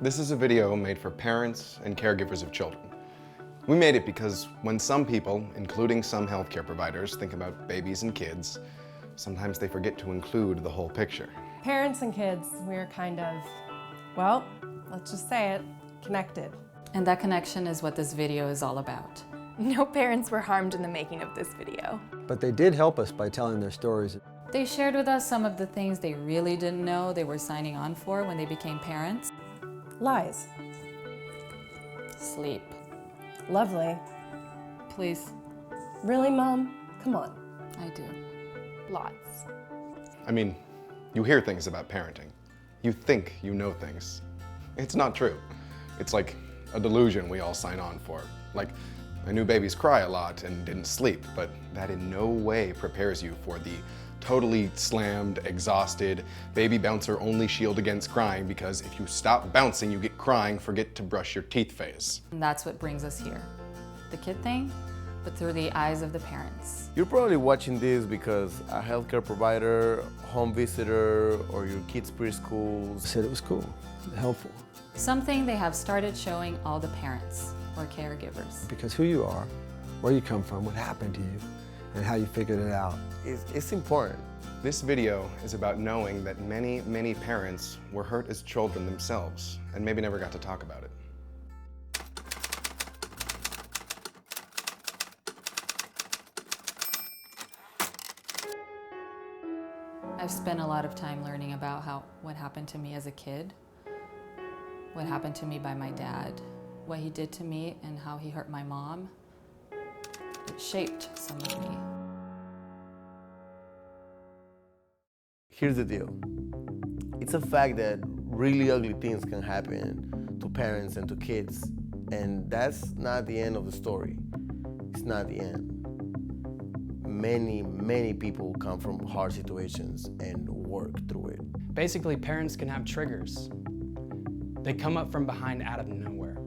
This is a video made for parents and caregivers of children. We made it because when some people, including some healthcare providers, think about babies and kids, sometimes they forget to include the whole picture. Parents and kids, we're kind of, well, let's just say it, connected. And that connection is what this video is all about. No parents were harmed in the making of this video. But they did help us by telling their stories. They shared with us some of the things they really didn't know they were signing on for when they became parents. Lies. Sleep. Lovely. Please. Really, Mom? Come on. I do. Lots. I mean, you hear things about parenting. You think you know things. It's not true. It's like a delusion we all sign on for. Like, I knew babies cry a lot and didn't sleep, but that in no way prepares you for the totally slammed, exhausted, baby bouncer only shield against crying because if you stop bouncing, you get crying, forget to brush your teeth phase. And that's what brings us here. The kid thing, but through the eyes of the parents. You're probably watching this because a healthcare provider, home visitor, or your kid's preschool Said it was cool, helpful. Something they have started showing all the parents or caregivers. Because who you are, where you come from, what happened to you, and how you figured it out. it's important. This video is about knowing that many, many parents were hurt as children themselves and maybe never got to talk about it. I've spent a lot of time learning about what happened to me as a kid, what happened to me by my dad, what he did to me and how he hurt my mom. It shaped some of me. Here's the deal. It's a fact that really ugly things can happen to parents and to kids, and that's not the end of the story. It's not the end. Many people come from hard situations and work through it. Basically, parents can have triggers. They come up from behind out of nowhere.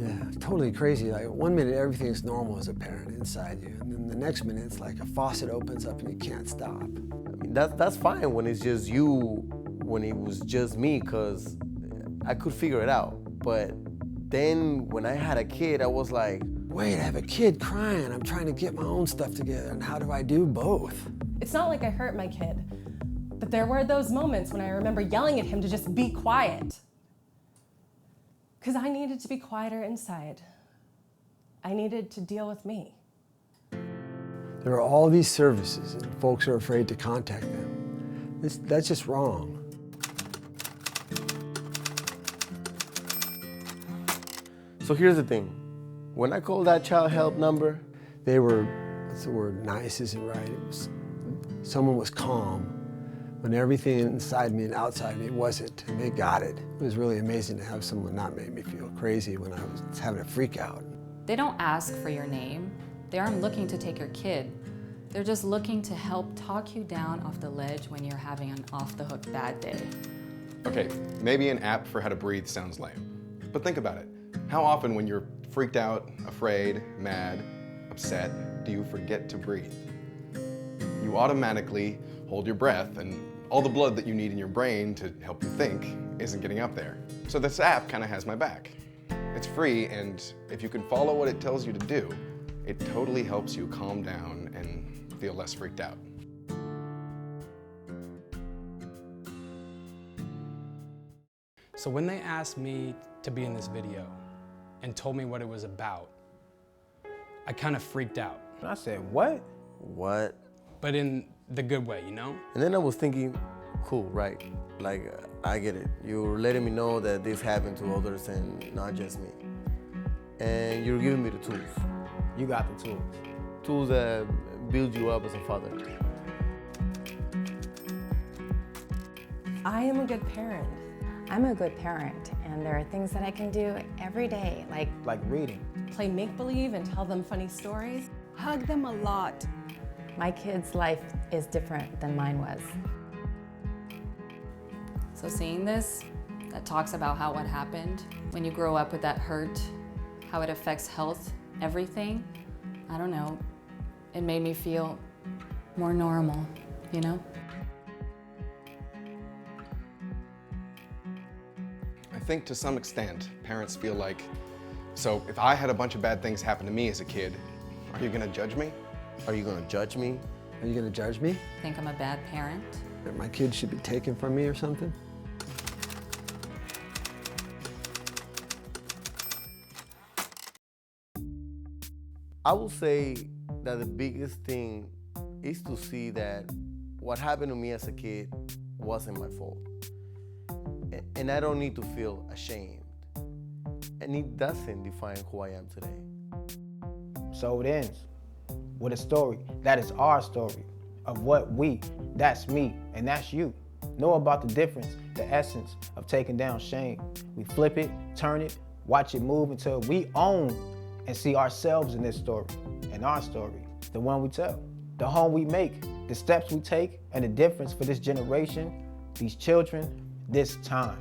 Yeah, totally crazy. Like 1 minute everything's normal as a parent inside you, and then the next minute it's like a faucet opens up and you can't stop. I mean, that's fine when it's just you, when it was just me, because I could figure it out. But then when I had a kid, I was like, Wait, I have a kid crying. I'm trying to get my own stuff together, and how do I do both? It's not like I hurt my kid, but there were those moments when I remember yelling at him to just be quiet. Because I needed to be quieter inside. I needed to deal with me. There are all these services, and folks are afraid to contact them. That's just wrong. so here's the thing. When I called that child help number, They were, what's the word, nice isn't right. Someone was calm when everything inside me and outside me wasn't, and they got it. It was really amazing to have someone not make me feel crazy when I was having a freak out. They don't ask for your name. They aren't looking to take your kid. They're just looking to help talk you down off the ledge when you're having an off-the-hook bad day. Okay, maybe an app for how to breathe sounds lame, but think about it. How often when you're freaked out, afraid, mad, upset, do you forget to breathe? You automatically hold your breath and all the blood that you need in your brain to help you think isn't getting up there. So this app kind of has my back. It's free, and if you can follow what it tells you to do, it totally helps you calm down and feel less freaked out. So when they asked me to be in this video and told me what it was about, I kind of freaked out, I said, what? what? but in the good way, you know? And then I was thinking, cool, right? Like, I get it. You're letting me know that this happened to others and not just me. And you're giving me the tools. You got the tools. Tools that build you up as a father. I am a good parent. I'm a good parent, and there are things that I can do every day, like Like reading. Play make-believe and tell them funny stories. Hug them a lot. my kid's life is different than mine was. So seeing this, that talks about how what happened, when you grow up with that hurt, how it affects health, everything, I don't know, it made me feel more normal, you know? I think to some extent, parents feel like, so if I had a bunch of bad things happen to me as a kid, are you gonna judge me? Are you gonna judge me? Are you gonna judge me? Think I'm a bad parent? That my kid should be taken from me or something? I will say that the biggest thing is to see that what happened to me as a kid wasn't my fault. And I don't need to feel ashamed. And it doesn't define who I am today. So it ends with a story that is our story of what we, that's me, and that's you, know about the difference, the essence of taking down shame. We flip it, turn it, watch it move until we own and see ourselves in this story, and our story, the one we tell, the home we make, the steps we take, and the difference for this generation, these children, this time.